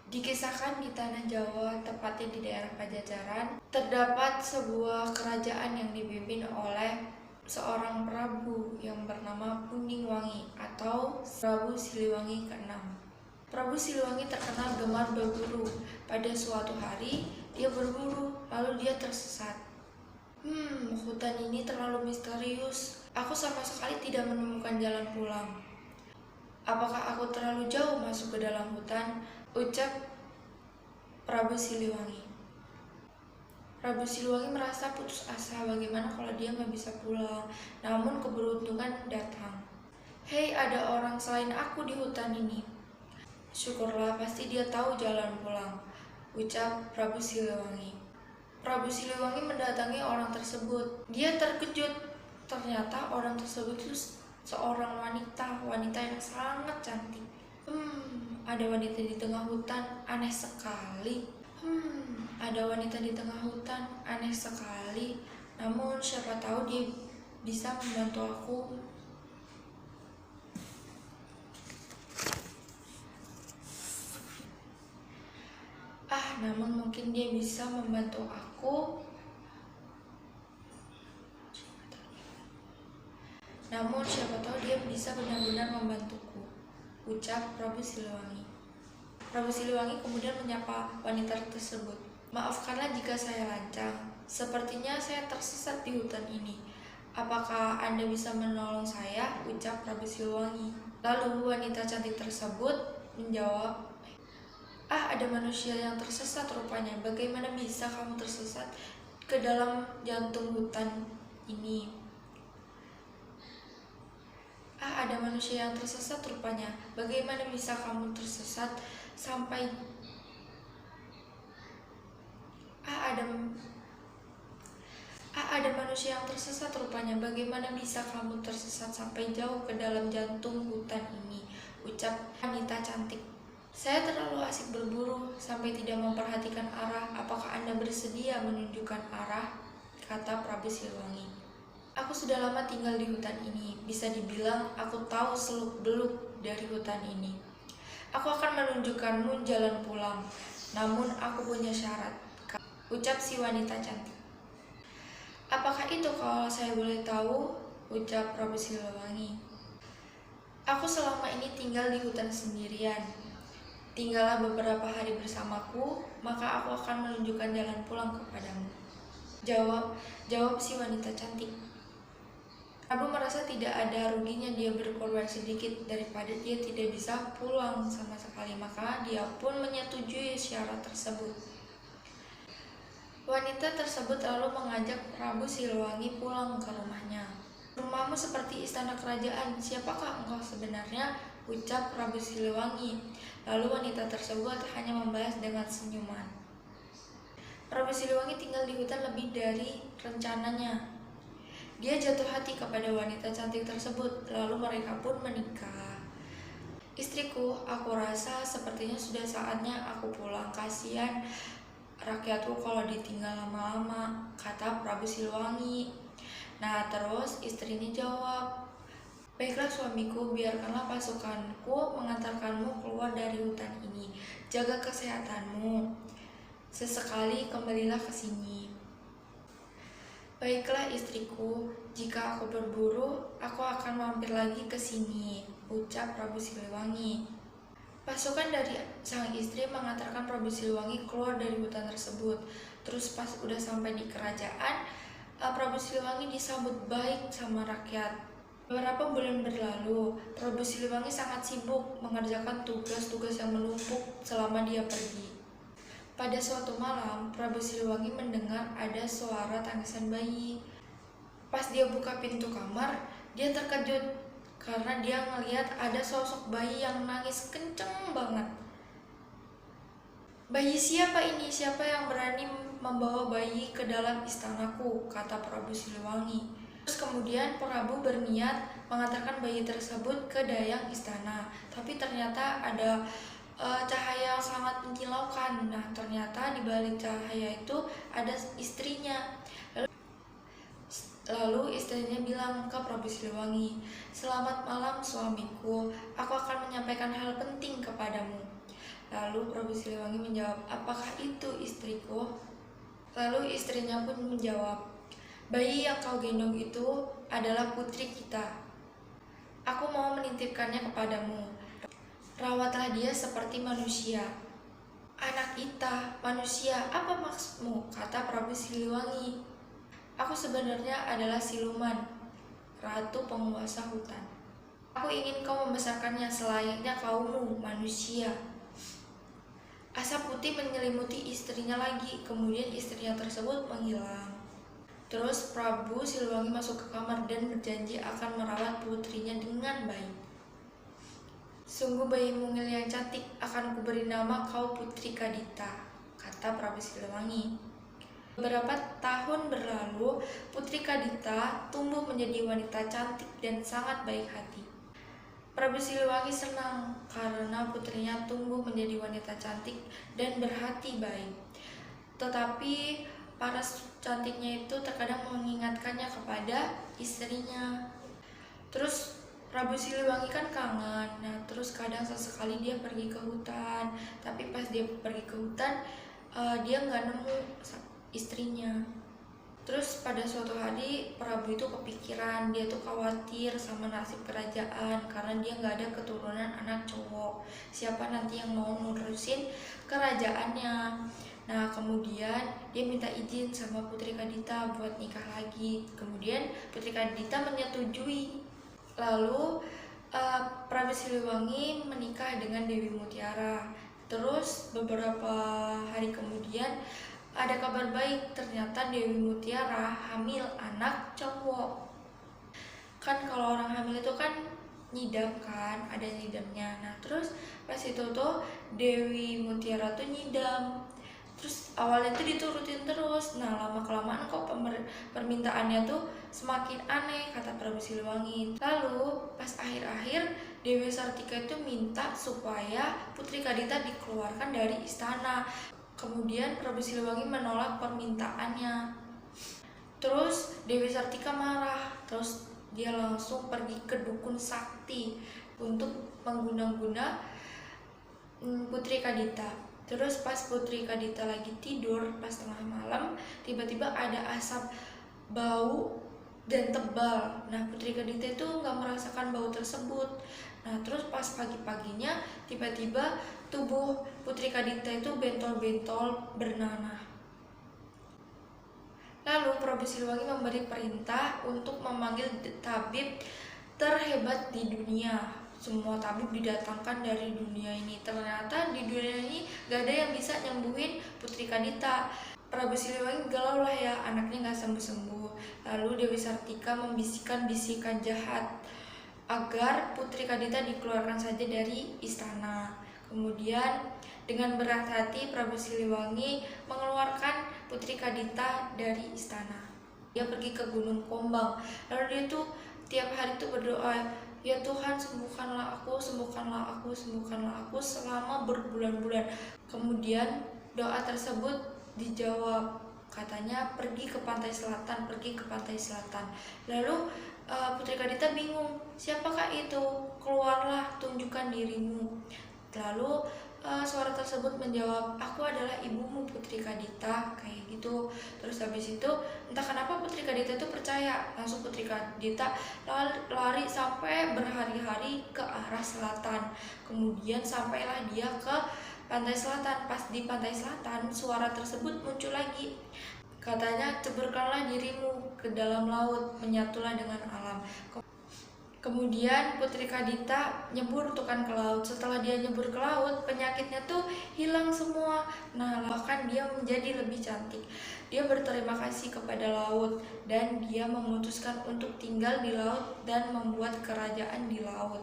Dikisahkan di tanah Jawa, tepatnya di daerah Pajajaran, terdapat sebuah kerajaan yang dipimpin oleh seorang prabu yang bernama Puningwangi atau Prabu Siliwangi ke-6. Prabu Siliwangi terkenal gemar berburu. Pada suatu hari, dia berburu, lalu dia tersesat. Hutan ini terlalu misterius. Aku sama sekali tidak menemukan jalan pulang. Apakah aku terlalu jauh masuk ke dalam hutan? Ucap Prabu Siliwangi. Prabu Siliwangi merasa putus asa bagaimana kalau dia nggak bisa pulang. Namun keberuntungan datang. Hei, ada orang selain aku di hutan ini. Syukurlah, pasti dia tahu jalan pulang, ucap Prabu Siliwangi. Prabu Siliwangi mendatangi orang tersebut. Dia terkejut. Ternyata orang tersebut itu seorang wanita yang sangat cantik. Ada wanita di tengah hutan, aneh sekali. Ada wanita di tengah hutan, aneh sekali. Namun siapa tahu dia bisa membantu aku. Namun mungkin dia bisa membantu aku. Namun siapa tahu dia bisa benar-benar membantuku, ucap Prabu Siliwangi. Prabu Siliwangi kemudian menyapa wanita tersebut. Maafkanlah jika saya lancang. Sepertinya saya tersesat di hutan ini. Apakah Anda bisa menolong saya? Ucap Prabu Siliwangi. Lalu wanita cantik tersebut menjawab, ada manusia yang tersesat rupanya. Bagaimana bisa kamu tersesat ke dalam jantung hutan ini? Ada manusia yang tersesat rupanya. Bagaimana bisa kamu tersesat sampai ada manusia yang tersesat rupanya. Bagaimana bisa kamu tersesat sampai jauh ke dalam jantung hutan ini? Ucap wanita cantik. Saya terlalu asik berburu sampai tidak memperhatikan arah. Apakah Anda bersedia menunjukkan arah? Kata Prabu Siliwangi. Aku sudah lama tinggal di hutan ini. Bisa dibilang aku tahu seluk-beluk dari hutan ini. Aku akan menunjukkanmu jalan pulang. Namun aku punya syarat, ucap si wanita cantik. Apakah itu kalau saya boleh tahu? Ucap Prabu Siliwangi. Aku selama ini tinggal di hutan sendirian. Tinggallah beberapa hari bersamaku, maka aku akan menunjukkan jalan pulang kepadamu. Jawab si wanita cantik. Prabu merasa tidak ada ruginya dia berkorban sedikit daripada dia tidak bisa pulang sama sekali, maka dia pun menyetujui syarat tersebut. Wanita tersebut lalu mengajak Prabu Siliwangi pulang ke rumahnya. Rumahmu seperti istana kerajaan, siapakah engkau sebenarnya? Ucap Prabu Siliwangi. Lalu wanita tersebut hanya membalas dengan senyuman. Prabu Siliwangi tinggal di hutan lebih dari rencananya. Dia jatuh hati kepada wanita cantik tersebut, lalu mereka pun menikah. Istriku, aku rasa sepertinya sudah saatnya aku pulang. Kasihan rakyatku kalau ditinggal lama-lama, kata Prabu Siliwangi. Nah, terus istrinya jawab, baiklah suamiku, biarkanlah pasukanku mengantarkanmu keluar dari hutan ini. Jaga kesehatanmu. Sesekali kembalilah ke sini. Baiklah istriku, jika aku berburu, aku akan mampir lagi ke sini, ucap Prabu Siliwangi. Pasukan dari sang istri mengantarkan Prabu Siliwangi keluar dari hutan tersebut. Terus pas udah sampai di kerajaan, Prabu Siliwangi disambut baik sama rakyat. Beberapa bulan berlalu, Prabu Siliwangi sangat sibuk mengerjakan tugas-tugas yang menumpuk selama dia pergi. Pada suatu malam, Prabu Siliwangi mendengar ada suara tangisan bayi. Pas dia buka pintu kamar, dia terkejut karena dia melihat ada sosok bayi yang nangis kenceng banget. Bayi siapa ini? Siapa yang berani membawa bayi ke dalam istanaku? Kata Prabu Siliwangi. Terus kemudian Prabu berniat mengantarkan bayi tersebut ke dayang istana. Tapi ternyata ada cahaya yang sangat menyilaukan. Nah, ternyata di balik cahaya itu ada istrinya. Lalu istrinya bilang ke Prabu Siliwangi, "Selamat malam suamiku, aku akan menyampaikan hal penting kepadamu." Lalu Prabu Siliwangi menjawab, "Apakah itu istriku?" Lalu istrinya pun menjawab, "Bayi yang kau gendong itu adalah putri kita. Aku mau menitipkannya kepadamu. Rawatlah dia seperti manusia." "Anak Ita, manusia, apa maksudmu?" kata Prabu Siliwangi. "Aku sebenarnya adalah siluman, ratu penguasa hutan. Aku ingin kau membesarkannya selayaknya kaummu, manusia." Asap putih menyelimuti istrinya lagi, kemudian istrinya tersebut menghilang. Terus Prabu Siliwangi masuk ke kamar dan berjanji akan merawat putrinya dengan baik. "Sungguh bayi mungil yang cantik, akan kuberi nama kau Putri Kadita," kata Prabu Siliwangi. Beberapa tahun berlalu, Putri Kadita tumbuh menjadi wanita cantik dan sangat baik hati. Prabu Siliwangi senang karena putrinya tumbuh menjadi wanita cantik dan berhati baik. Tetapi paras cantiknya itu terkadang mengingatkannya kepada istrinya. Terus Prabu Siliwangi kan kangen. Nah, terus kadang sesekali dia pergi ke hutan. Tapi pas dia pergi ke hutan, dia nggak nemu istrinya. Terus pada suatu hari Prabu itu kepikiran, dia tuh khawatir sama nasib kerajaan karena dia nggak ada keturunan anak cowok. Siapa nanti yang mau ngurusin kerajaannya? Nah, kemudian dia minta izin sama Putri Kadita buat nikah lagi. Kemudian Putri Kadita menyetujui. Lalu Prabu Siliwangi menikah dengan Dewi Mutiara. Terus beberapa hari kemudian ada kabar baik, ternyata Dewi Mutiara hamil anak cowok. Kan kalau orang hamil itu kan nyidam kan, ada nyidamnya. Nah, terus pas itu tuh Dewi Mutiara tuh nyidam. Terus awalnya tuh diturutin terus. Nah, lama-kelamaan kok permintaannya tuh semakin aneh, kata Prabu Siliwangi. Lalu pas akhir-akhir Dewi Sartika itu minta supaya Putri Kadita dikeluarkan dari istana. Kemudian Prabu Siliwangi menolak permintaannya. Terus Dewi Sartika marah. Terus dia langsung pergi ke dukun sakti untuk mengguna-guna Putri Kadita. Terus pas Putri Kadita lagi tidur pas tengah malam, tiba-tiba ada asap bau dan tebal. Nah, Putri Kadita itu nggak merasakan bau tersebut. Nah, terus pas pagi-paginya tiba-tiba tubuh Putri Kadita itu bentol-bentol bernanah. Lalu Prabu Siliwangi memberi perintah untuk memanggil tabib terhebat di dunia. Semua tabib didatangkan dari dunia ini. Ternyata di dunia ini gak ada yang bisa nyembuhin Putri Kadita. Prabu Siliwangi galau lah ya, anaknya gak sembuh-sembuh. Lalu Dewi Sartika membisikkan bisikan jahat agar Putri Kadita dikeluarkan saja dari istana. Kemudian dengan berat hati Prabu Siliwangi mengeluarkan Putri Kadita dari istana. Dia pergi ke Gunung Pombang. Lalu dia tuh tiap hari tuh berdoa, "Ya Tuhan, sembuhkanlah aku, sembuhkanlah aku, sembuhkanlah aku," selama berbulan-bulan. Kemudian doa tersebut dijawab. Katanya pergi ke pantai selatan, pergi ke pantai selatan. Lalu Putri Kadita bingung, siapakah itu? Keluarlah, tunjukkan dirimu. Lalu suara tersebut menjawab, "Aku adalah ibumu Putri Kadita," kayak gitu. Terus habis itu entah kenapa Putri Kadita itu percaya. Langsung Putri Kadita lari sampai berhari-hari ke arah selatan. Kemudian sampailah dia ke pantai selatan. Pas di pantai selatan, suara tersebut muncul lagi. Katanya, "Ceburkanlah dirimu ke dalam laut, menyatulah dengan alam." Kemudian Putri Kadita nyebur tuh kan ke laut. Setelah dia nyebur ke laut, penyakitnya tuh hilang semua. Nah, bahkan dia menjadi lebih cantik. Dia berterima kasih kepada laut dan dia memutuskan untuk tinggal di laut dan membuat kerajaan di laut.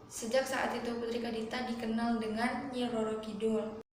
Sejak saat itu Putri Kadita dikenal dengan Nyi Roro Kidul.